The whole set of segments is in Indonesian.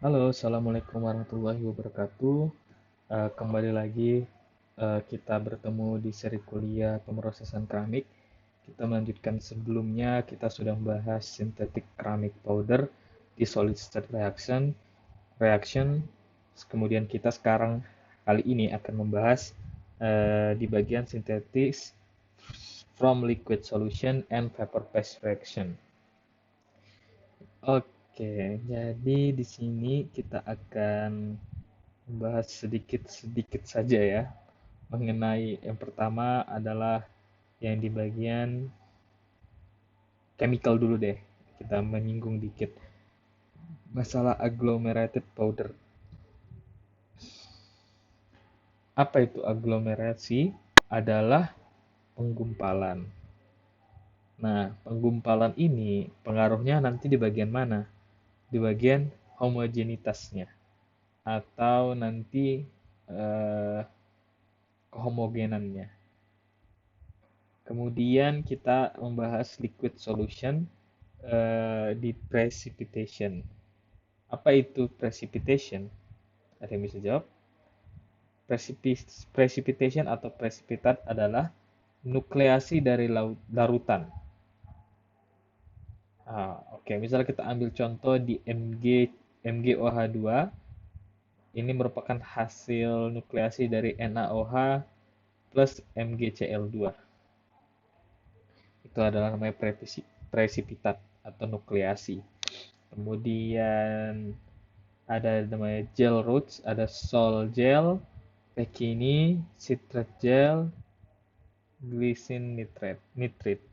Halo, Assalamualaikum warahmatullahi wabarakatuh. Kembali lagi kita bertemu di seri kuliah pemrosesan keramik. Kita melanjutkan sebelumnya, kita sudah membahas synthetic ceramic powder di solid state reaction. Kemudian kita sekarang kali ini akan membahas di bagian synthesis from liquid solution and vapor phase reaction. Oke, jadi di sini kita akan membahas sedikit-sedikit saja ya mengenai yang pertama adalah yang di bagian chemical dulu deh. Kita menyinggung dikit masalah agglomerated powder. Apa itu aglomerasi? Adalah penggumpalan. Nah, penggumpalan ini pengaruhnya nanti di bagian mana? Di bagian homogenitasnya atau nanti eh, kehomogenannya. Kemudian kita membahas liquid solution di precipitation. Apa itu precipitation? Ada yang bisa jawab? Precipitation atau precipitat adalah nukleasi dari larutan. Oke, misalnya kita ambil contoh di MgOH2. Ini merupakan hasil nukleasi dari NaOH plus MgCl2. Itu adalah namanya precipitat atau nukleasi. Kemudian ada namanya gel roots, ada sol gel, pekini, citrate gel, glycine nitrate.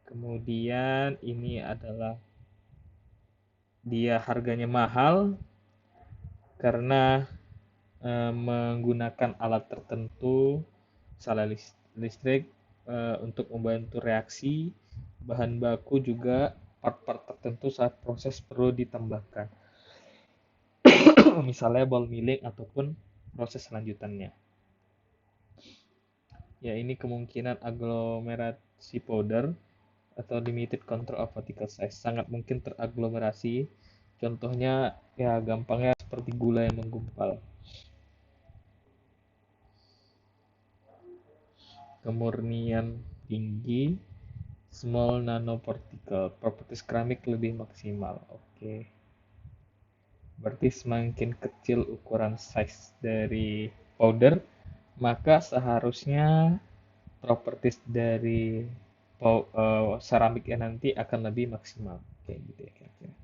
Kemudian ini adalah dia harganya mahal karena menggunakan alat tertentu, misalnya listrik untuk membantu reaksi, bahan baku juga part-part tertentu saat proses perlu ditambahkan. Misalnya ball milling ataupun proses lanjutannya. Ya, ini kemungkinan aglomerasi powder atau limited control of particle size sangat mungkin teraglomerasi. Contohnya ya gampangnya seperti gula yang menggumpal. Kemurnian tinggi, small nanoparticle, properties keramik lebih maksimal. Oke. Berarti semakin kecil ukuran size dari powder, maka seharusnya properties dari seramiknya nanti akan lebih maksimal. Kayak gitu ya kira-kira.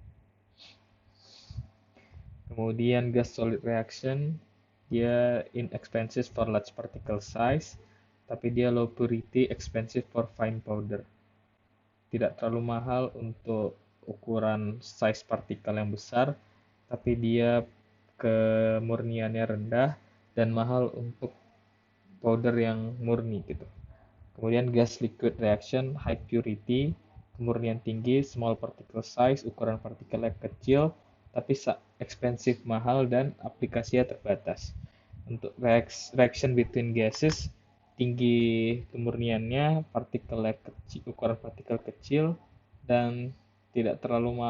Kemudian gas solid reaction, dia inexpensive for large particle size, tapi dia low purity, expensive for fine powder. Tidak terlalu mahal untuk ukuran size partikel yang besar, tapi dia kemurniannya rendah dan mahal untuk powder yang murni gitu. Kemudian gas liquid reaction, high purity, kemurnian tinggi, small particle size, ukuran partikelnya kecil, tapi expensive mahal dan aplikasinya terbatas. Untuk reaction between gases, tinggi kemurniannya, partikelnya kecil, ukuran partikel kecil, dan tidak terlalu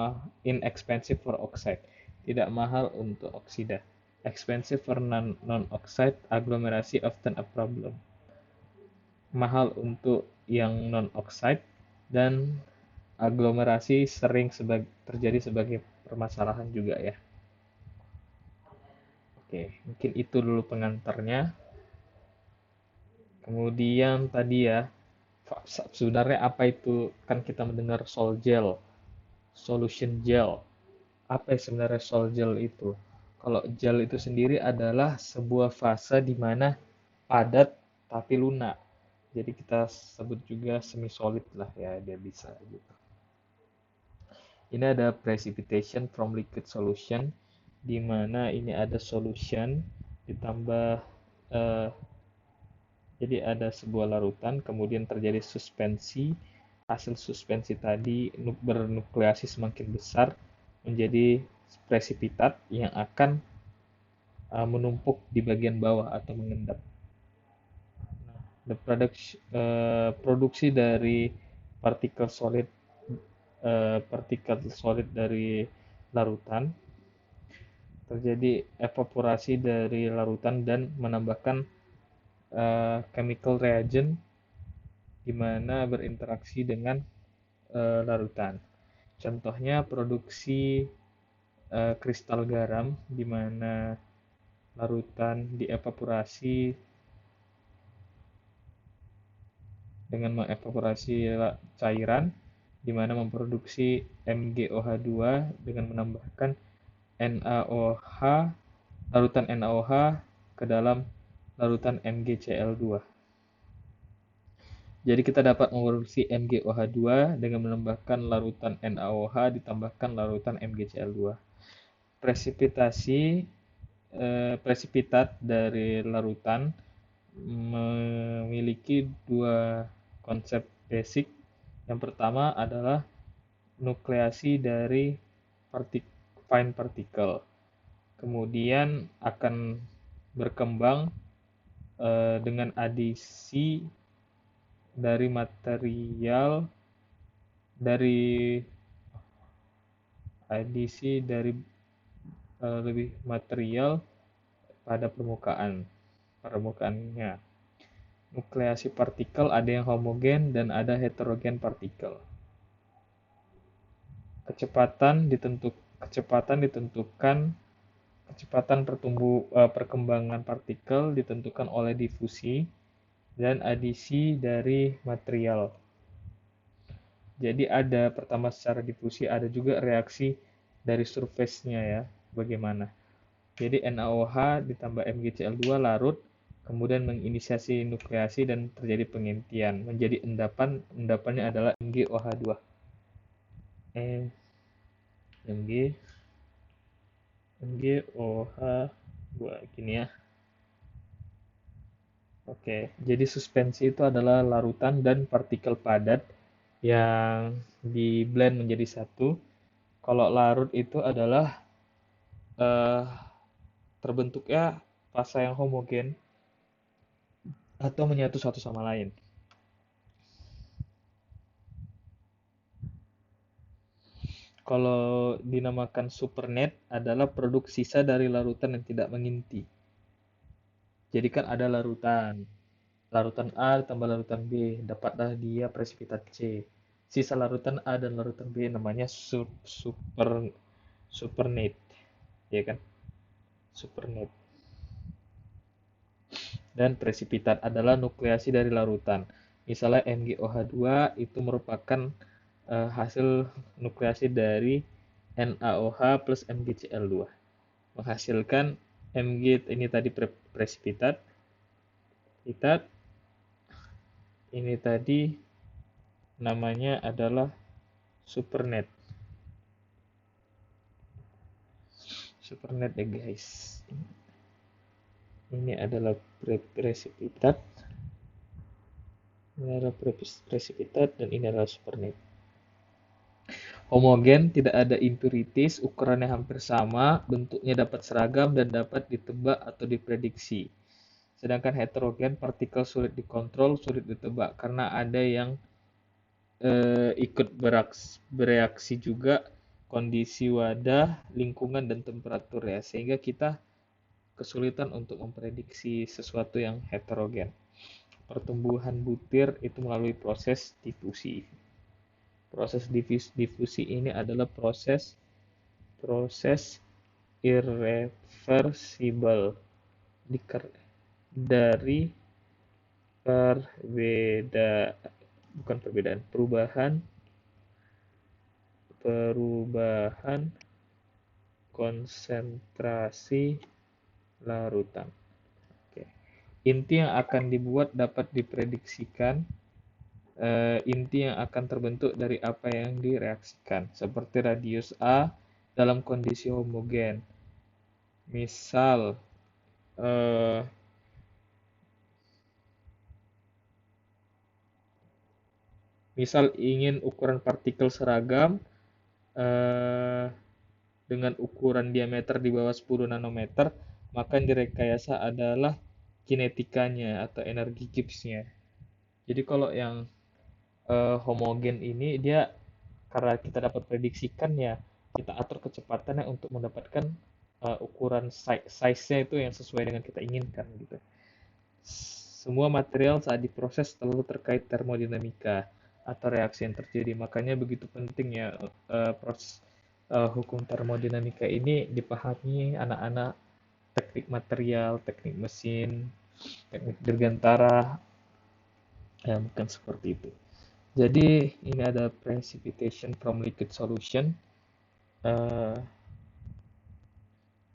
inexpensive for oxide, tidak mahal untuk oksida. Expensive for non-oxide, agglomerasi often a problem. Mahal untuk yang non-oxide, dan aglomerasi sering terjadi sebagai permasalahan juga ya. Oke, mungkin itu dulu pengantarnya. Kemudian tadi ya, sebenarnya apa itu, kan kita mendengar sol gel, solution gel. Apa yang sebenarnya sol gel itu? Kalau gel itu sendiri adalah sebuah fase di mana padat tapi lunak. Jadi kita sebut juga semi solid lah ya, dia bisa gitu. Ini ada precipitation from liquid solution, di mana ini ada solution ditambah eh, jadi ada sebuah larutan, kemudian terjadi suspensi. Hasil suspensi tadi bernukleasi semakin besar menjadi presipitat yang akan menumpuk di bagian bawah atau mengendap. Produksi dari partikel solid dari larutan terjadi evaporasi dari larutan dan menambahkan chemical reagent di mana berinteraksi dengan larutan. Contohnya produksi kristal garam di mana larutan dievaporasi dengan mengevaporasi cairan di mana memproduksi MgOH2 dengan menambahkan NaOH, larutan NaOH ke dalam larutan MgCl2. Jadi kita dapat memproduksi MgOH2 dengan menambahkan larutan NaOH ditambahkan larutan MgCl2. Presipitat dari larutan memiliki dua konsep basic. Yang pertama adalah nukleasi dari fine particle. Kemudian akan berkembang dengan adisi dari material lebih material pada permukaannya. Nukleasi partikel ada yang homogen dan ada heterogen partikel. Kecepatan perkembangan partikel ditentukan oleh difusi dan adisi dari material. Jadi ada pertama secara difusi, ada juga reaksi dari surface-nya ya, bagaimana. Jadi NaOH ditambah MgCl2 larut, kemudian menginisiasi nukleasi dan terjadi pengintian. Menjadi endapannya adalah MgOH2. MgOH2 gini ya. Oke, jadi suspensi itu adalah larutan dan partikel padat yang di blend menjadi satu. Kalau larut itu adalah terbentuknya fasa yang homogen atau menyatu satu sama lain. Kalau dinamakan supernet adalah produk sisa dari larutan yang tidak menginti. Jadi kan ada larutan A tambah larutan B, dapatlah dia presipitat C. Sisa larutan A dan larutan B namanya supernet, ya kan? Supernet. Dan presipitat adalah nukleasi dari larutan. Misalnya MgOH2 itu merupakan hasil nukleasi dari NaOH plus MgCl2. Menghasilkan Mg ini tadi presipitat. Ini tadi namanya adalah supernet. Supernet ya guys. Ini adalah presipitat. Ini adalah presipitat dan ini adalah supernet. Homogen, tidak ada impurities, ukurannya hampir sama, bentuknya dapat seragam dan dapat ditebak atau diprediksi. Sedangkan heterogen, partikel sulit dikontrol, sulit ditebak karena ada yang ikut bereaksi juga kondisi wadah, lingkungan, dan temperatur ya, sehingga kita kesulitan untuk memprediksi sesuatu yang heterogen. Pertumbuhan butir itu melalui proses difusi. Proses difusi ini adalah proses irreversible dari perubahan konsentrasi larutan. Oke. Inti yang akan dibuat dapat diprediksikan. Inti yang akan terbentuk dari apa yang direaksikan, seperti radius A dalam kondisi homogen. Misal ingin ukuran partikel seragam dengan ukuran diameter di bawah 10 nanometer, maka yang direkayasa adalah kinetikanya atau energi Gibbs-nya. Jadi kalau yang homogen ini dia karena kita dapat prediksikan ya, kita atur kecepatannya untuk mendapatkan ukuran size-nya itu yang sesuai dengan kita inginkan gitu. Semua material saat diproses selalu terkait termodinamika atau reaksi yang terjadi. Makanya begitu penting ya proses hukum termodinamika ini dipahami anak-anak teknik material, teknik mesin, teknik dirgantara, ya bukan seperti itu. Jadi ini ada precipitation from liquid solution. Uh,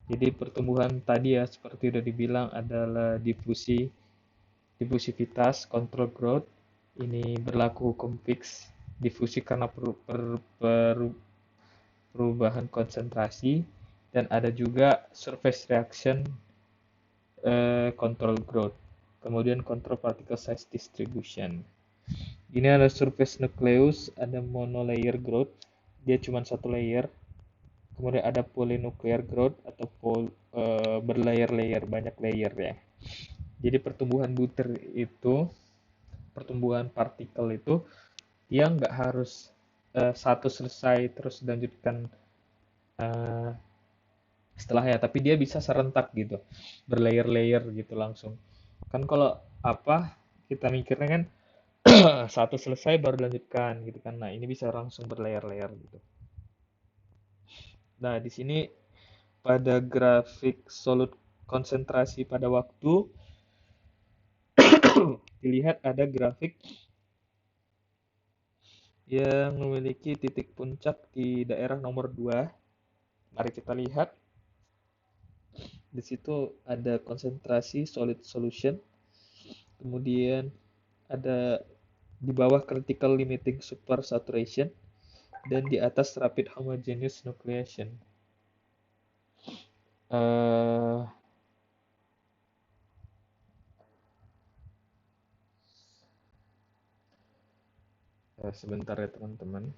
jadi pertumbuhan tadi ya seperti udah dibilang adalah difusivitas, control growth. Ini berlaku hukum fix. Difusi karena perubahan konsentrasi, dan ada juga surface reaction, control growth. Kemudian control particle size distribution. Ini ada surface nucleus, ada monolayer growth, dia cuma satu layer. Kemudian ada polynuclear growth atau berlayer-layer, banyak layer ya. Jadi pertumbuhan butir itu, pertumbuhan partikel itu, dia nggak harus satu selesai terus dilanjutkan setelahnya, tapi dia bisa serentak gitu, berlayer-layer gitu langsung. Kan kalau apa kita mikirnya kan satu selesai baru dilanjutkan gitu kan. Nah, ini bisa langsung berlayer-layer gitu. Nah, di sini pada grafik solut konsentrasi pada waktu dilihat ada grafik yang memiliki titik puncak di daerah nomor 2. Mari kita lihat. Di situ ada konsentrasi solid solution. Kemudian ada di bawah critical limiting supersaturation dan di atas rapid homogeneous nucleation. Sebentar ya teman-teman.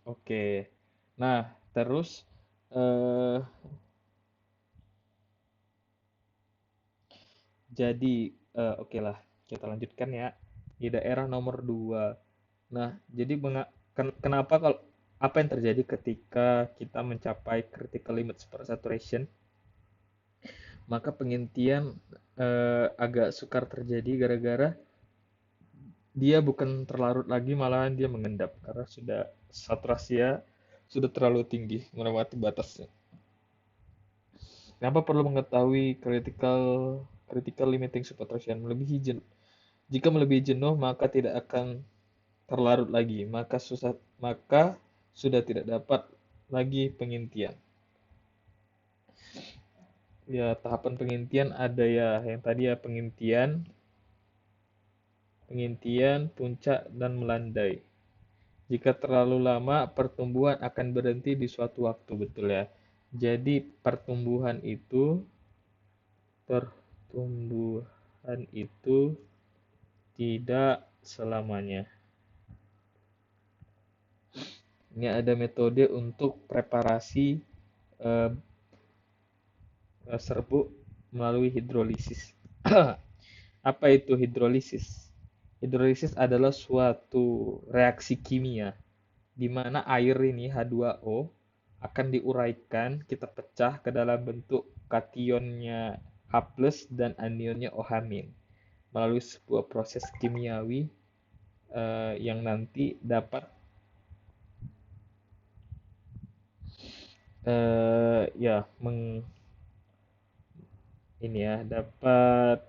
Oke. Nah, terus jadi oke lah, kita lanjutkan ya di daerah nomor 2. Nah, jadi kenapa kalau apa yang terjadi ketika kita mencapai critical limit supersaturation? Maka pengintian agak sukar terjadi gara-gara dia bukan terlarut lagi, malahan dia mengendap karena sudah saturasinya sudah terlalu tinggi melewati batasnya. Kenapa perlu mengetahui critical limiting supersaturation? Jika melebihi jenuh maka tidak akan terlarut lagi, maka sudah tidak dapat lagi pengintian. Ya, tahapan pengintian ada ya, yang tadi ya pengintian, puncak, dan melandai. Jika terlalu lama, pertumbuhan akan berhenti di suatu waktu, betul ya. Jadi pertumbuhan itu tidak selamanya. Ini ada metode untuk preparasi serbuk melalui hidrolisis. Apa itu hidrolisis? Hidrolisis adalah suatu reaksi kimia di mana air ini H2O akan diuraikan, kita pecah ke dalam bentuk kationnya H+ dan anionnya OH- melalui sebuah proses kimiawi yang nanti dapat dapat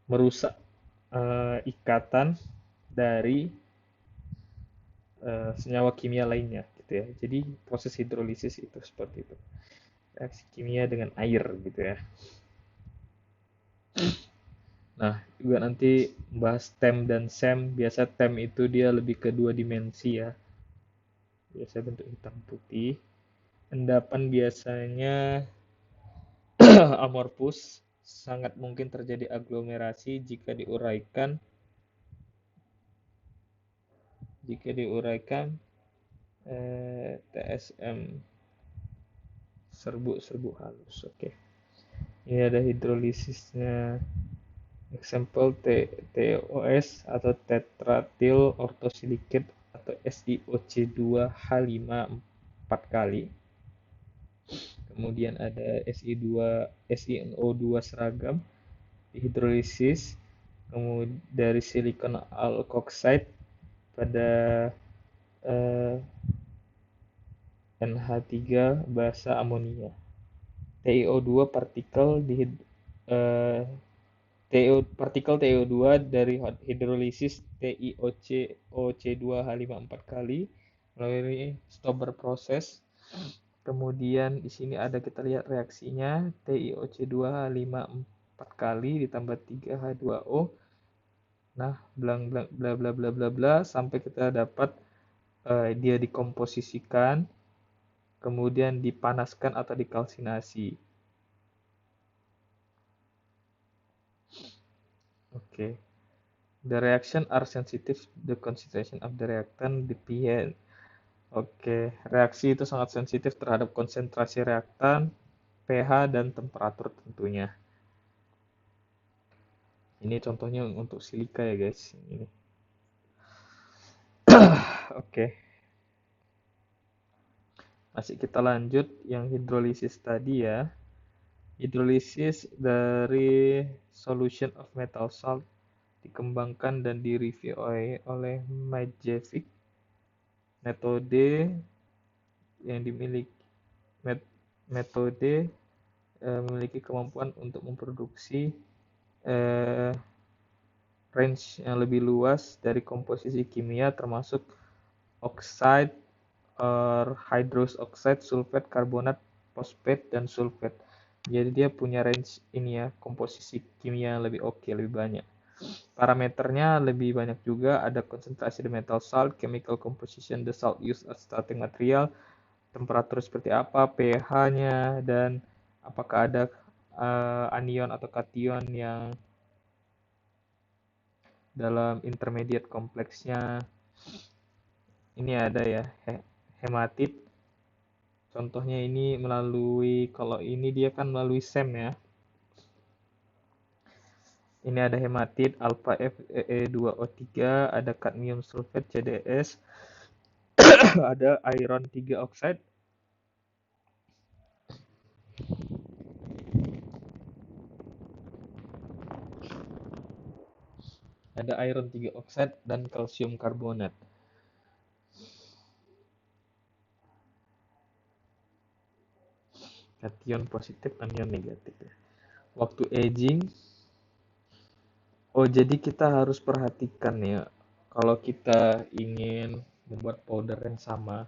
merusak ikatan dari senyawa kimia lainnya gitu ya. Jadi proses hidrolisis itu seperti itu. Reaksi kimia dengan air gitu ya. Nah, juga nanti bahas TEM dan SEM. Biasa TEM itu dia lebih ke 2 dimensi ya. biasa bentuk hitam putih. Endapan biasanya amorphous, sangat mungkin terjadi aglomerasi jika diuraikan TSM, serbuk-serbuk halus. Oke. Ini ada hidrolisisnya. Example TOS atau tetratil orthosilicate atau SiOC2H5 4 kali. Kemudian ada SiNO2 seragam dihidrolisis kemudian dari silikon alkoxide pada NH3 basa amonia. TiO2 partikel TiO2 dari hidrolisis TiOC2H5 4 kali melalui Stauber proses. Kemudian di sini ada kita lihat reaksinya TiOC2H5 4 kali ditambah 3H2O. Nah, bla bla bla bla bla bla bla sampai kita dapat dia dikomposisikan, kemudian dipanaskan atau dikalsinasi. Okay. The reaction are sensitive to the concentration of the reactant, the pH. Oke, reaksi itu sangat sensitif terhadap konsentrasi reaktan, pH, dan temperatur tentunya. Ini contohnya untuk silika ya guys. Ini. Oke. Masih kita lanjut yang hidrolisis tadi ya. Hidrolisis dari solution of metal salt dikembangkan dan direview oleh Majevic. Metode yang dimiliki memiliki kemampuan untuk memproduksi range yang lebih luas dari komposisi kimia termasuk oxide or hydrous oxide, sulfat, karbonat, fosfat, dan sulfat. Jadi dia punya range ini ya, komposisi kimia yang lebih oke, lebih banyak. Parameternya lebih banyak juga, ada konsentrasi the metal salt, chemical composition the salt used as starting material, temperatur seperti apa, pH-nya, dan apakah ada anion atau kation yang dalam intermediate kompleksnya. Ini ada ya, hematit. Contohnya ini melalui, kalau ini dia kan melalui SEM ya. Ini ada hematit alpha Fe2O3, ada kadmium sulfat CdS, ada iron 3 oxide. Ada iron 3 oxide dan kalsium karbonat. Kation positif, anion negatif. Waktu aging, jadi kita harus perhatikan ya, kalau kita ingin membuat powder yang sama,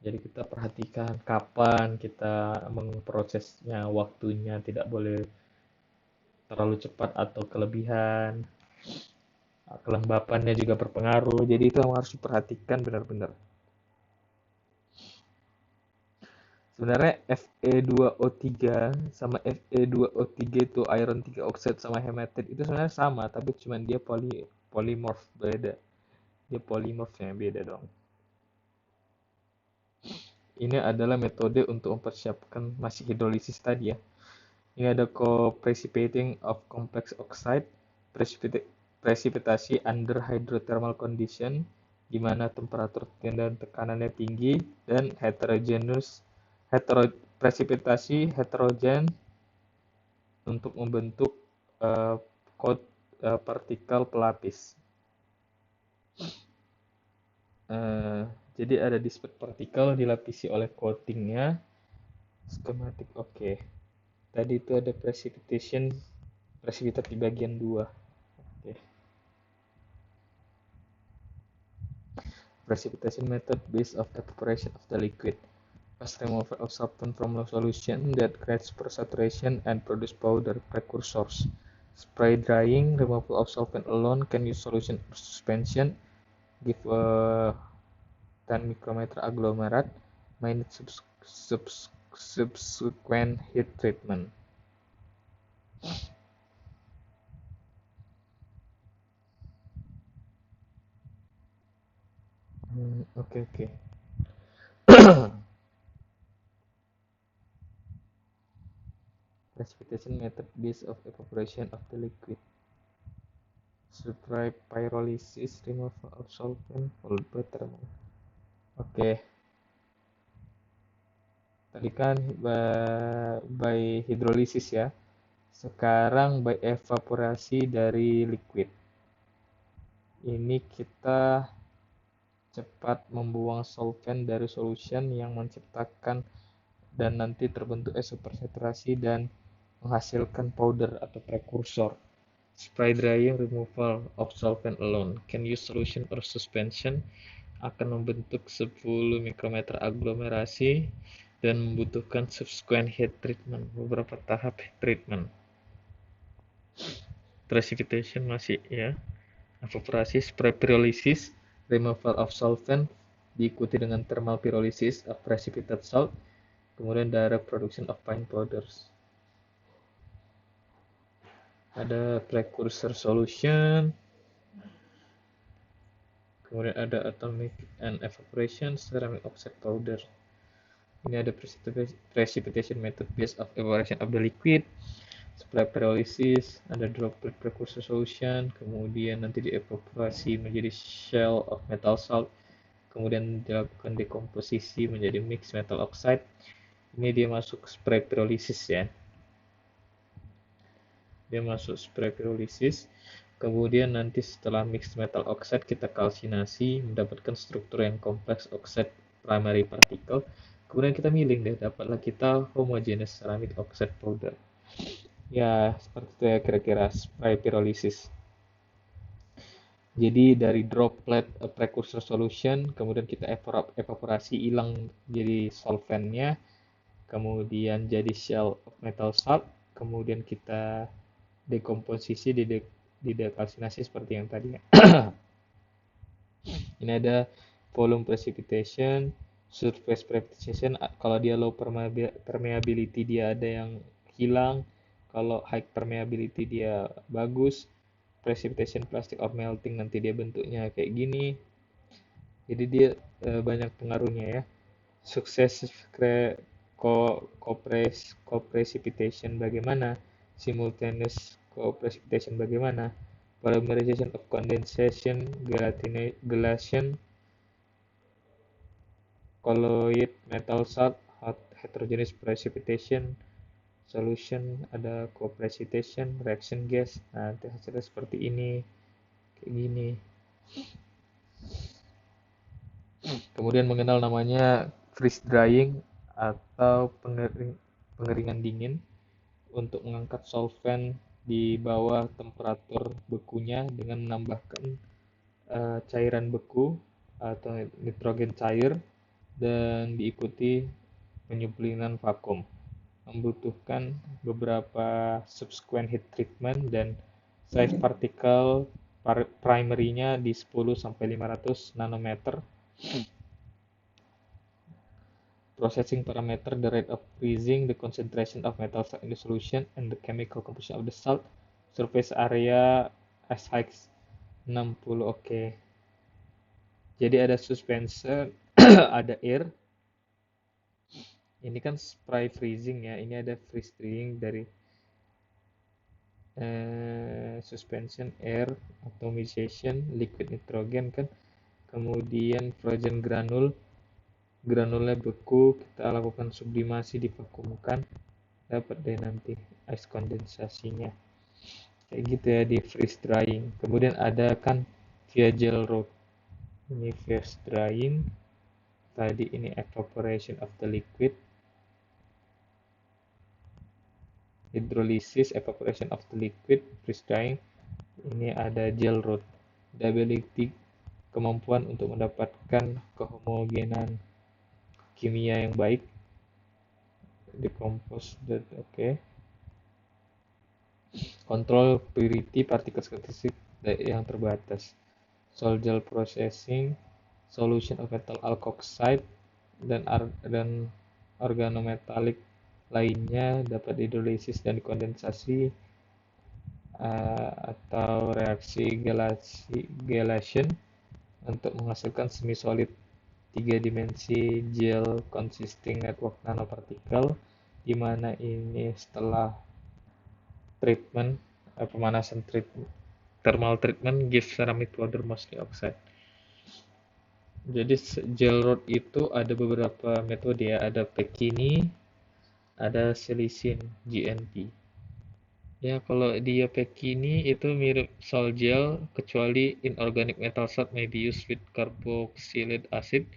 jadi kita perhatikan kapan kita memprosesnya, waktunya tidak boleh terlalu cepat atau kelebihan. Kelembapannya juga berpengaruh, jadi itu harus diperhatikan benar-benar. Sebenarnya Fe2O3 sama Fe2O3 itu iron 3 oxide sama hematit itu sebenarnya sama, tapi cuma dia polymorph beda. Dia polymorphnya beda dong. Ini adalah metode untuk mempersiapkan masih hidrolisis tadi ya. Ini ada co-precipitating of complex oxide, presipitasi under hydrothermal condition, di mana temperatur dan tekanannya tinggi, dan presipitasi heterogen untuk membentuk partikel pelapis. Jadi ada disperse partikel dilapisi oleh coatingnya. Skematik oke. Tadi itu ada precipitate di bagian 2. Oke. Precipitation method based of evaporation of the liquid. Fast removal of solvent from solution that creates saturation and produce powder precursors. Spray drying, removal of solvent alone can use solution or suspension. Give 10 micrometer agglomerate may need subsequent heat treatment. Okay. Precipitation method based of evaporation of the liquid. Spray pyrolysis, removal of solvent, followed by thermal. Oke. Tadi kan by hidrolisis ya. Sekarang by evaporasi dari liquid. Ini kita cepat membuang solvent dari solution yang menciptakan dan nanti terbentuk supersaturasi dan menghasilkan powder atau precursor. Spray drying removal of solvent alone can use solution or suspension, akan membentuk 10 mikrometer aglomerasi dan membutuhkan subsequent heat treatment, beberapa tahap heat treatment. Precipitation masih ya. Evaporasi, spray pyrolysis, removal of solvent, diikuti dengan thermal pyrolysis of precipitate salt, kemudian direct production of fine powders. Ada precursor solution, kemudian ada atomic and evaporation, ceramic oxide powder. Ini ada precipitation method based of evaporation of the liquid, spray pyrolysis, ada droplet precursor solution, kemudian nanti dievaporasi menjadi shell of metal salt, kemudian dilakukan dekomposisi menjadi mixed metal oxide. Ini dia masuk spray pyrolysis ya. Dia masuk spray pyrolysis. Kemudian nanti setelah mixed metal oxide kita kalsinasi mendapatkan struktur yang kompleks oxide primary particle. Kemudian kita milling deh, dapatlah kita homogeneous ceramic oxide powder. Ya, seperti itu ya kira-kira spray pyrolysis. Jadi dari droplet precursor solution, kemudian kita evaporasi, hilang jadi solventnya, kemudian jadi shell of metal salt, kemudian kita dekomposisi, didekalsinasi seperti yang tadi ya. Ini ada volume precipitation, surface precipitation. Kalau dia low permeability dia ada yang hilang, kalau high permeability dia bagus. Precipitation plastic of melting, nanti dia bentuknya kayak gini. Jadi dia banyak pengaruhnya ya. Successive co-precipitation bagaimana, simultaneous co-precipitation bagaimana, polymerization of condensation, gelation, colloid metal salt, heterogeneous precipitation, solution, ada co-precipitation, reaction gas. Nah, hasilnya seperti ini, kayak gini. Kemudian mengenal namanya freeze drying atau pengeringan dingin untuk mengangkat solvent di bawah temperatur bekunya dengan menambahkan cairan beku atau nitrogen cair dan diikuti penyuplinan vakum. Membutuhkan beberapa subsequent heat treatment dan size partikel primary-nya di 10-500 nanometer. Processing parameter, the rate of freezing, the concentration of metal salt in the solution, and the chemical composition of the salt. Surface area as high 60, oke. Jadi ada suspension, ada air. Ini kan spray freezing ya, ini ada freeze drying dari suspension, air, atomization, liquid nitrogen kan. Kemudian frozen granulnya beku, kita lakukan sublimasi, divakumkan, dapat deh nanti ice kondensasinya kayak gitu ya di freeze drying. Kemudian ada kan via gel route, ini freeze drying, tadi ini evaporation of the liquid, hydrolysis, evaporation of the liquid, freeze drying. Ini ada gel route, ability, kemampuan untuk mendapatkan kehomogenan kimia yang baik, decompose, oke. Control purity, partikel statistik yang terbatas, sol gel processing, solution of metal alkoxide dan organometalik lainnya dapat dihidrolisis dan dikondensasi atau reaksi gelation untuk menghasilkan semi-solid 3 dimensi gel consisting network nanopartikel, di mana ini setelah treatment, pemanasan thermal treatment gives ceramic powder mostly oxide. Jadi gel rod itu ada beberapa metode ya, ada Pekini, ada silicene GNP. Ya, kalau dia Pekini itu mirip sol gel, kecuali inorganic metal salt may be used with carboxylate acid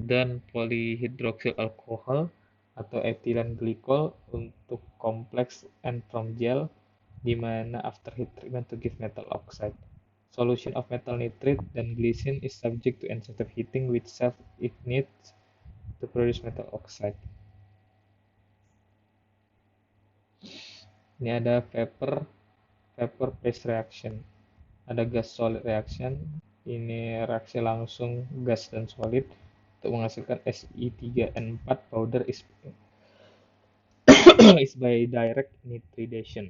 dan polyhydroxyl alcohol atau ethylene glycol untuk kompleks and from gel, di mana after heat treatment to give metal oxide. Solution of metal nitrate dan glycine is subject to insensitive heating which self-ignites to produce metal oxide. Ini ada vapor phase reaction. Ada gas solid reaction. Ini reaksi langsung gas dan solid untuk menghasilkan Si3N4 powder is by direct nitridation.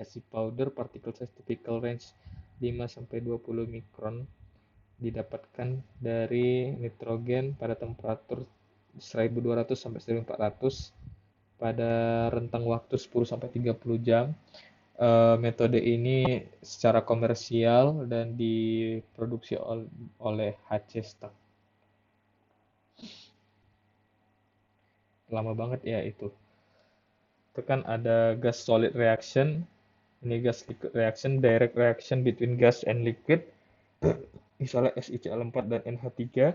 Si powder particle size typical range 5-20 mikron didapatkan dari nitrogen pada temperatur 1200 sampai 1400 pada rentang waktu 10-30 jam. Metode ini secara komersial dan diproduksi oleh HC Stack. Lama banget ya itu. Itu kan ada gas solid reaction, ini gas liquid reaction, direct reaction between gas and liquid, misalnya SiCl4 dan NH3,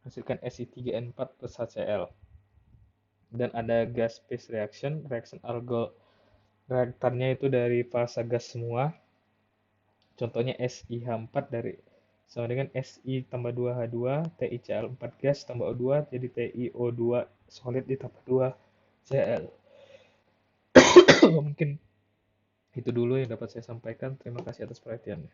hasilkan Si3N4 plus HCl. Dan ada gas phase reaction, reaction reaktannya itu dari fasa gas semua. Contohnya SiH4 sama dengan Si tambah 2H2, TiCl4 gas tambah O2, jadi TiO2 solid ditambah 2 Cl. Mungkin itu dulu yang dapat saya sampaikan. Terima kasih atas perhatiannya.